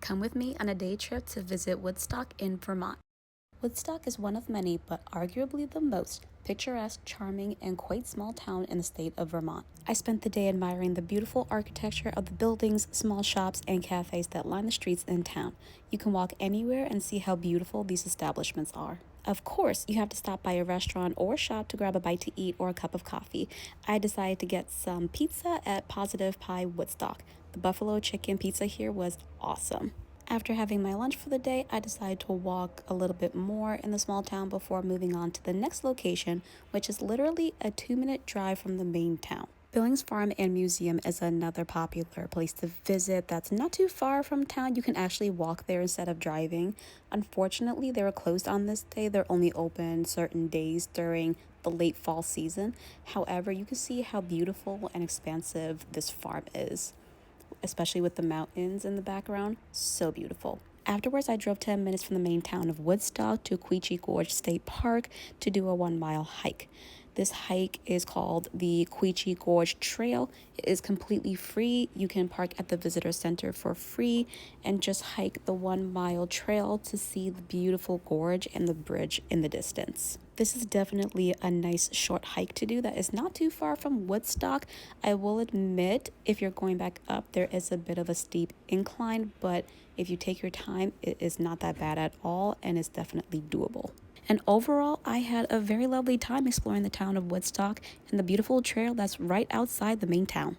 Come with me on a day trip to visit Woodstock in Vermont. Woodstock is one of many, but arguably the most picturesque, charming, and quite small town in the state of Vermont. I spent the day admiring the beautiful architecture of the buildings, small shops, and cafes that line the streets in town. You can walk anywhere and see how beautiful these establishments are. Of course, you have to stop by a restaurant or shop to grab a bite to eat or a cup of coffee. I decided to get some pizza at Positive Pie Woodstock. The buffalo chicken pizza here was awesome. After having my lunch for the day, I decided to walk a little bit more in the small town before moving on to the next location, which is literally a 2-minute drive from the main town. Billings Farm and Museum is another popular place to visit that's not too far from town. You can actually walk there instead of driving. Unfortunately, they were closed on this day. They're only open certain days during the late fall season. However, you can see how beautiful and expansive this farm is, especially with the mountains in the background. So beautiful. Afterwards, I drove 10 minutes from the main town of Woodstock to Quechee Gorge State Park to do a 1-mile hike. This hike is called the Quechee Gorge Trail. It is completely free. You can park at the visitor center for free and just hike the 1-mile trail to see the beautiful gorge and the bridge in the distance. This is definitely a nice short hike to do that is not too far from Woodstock. I will admit, if you're going back up, there is a bit of a steep incline, but if you take your time, it is not that bad at all and is definitely doable. And overall, I had a very lovely time exploring the town of Woodstock and the beautiful trail that's right outside the main town.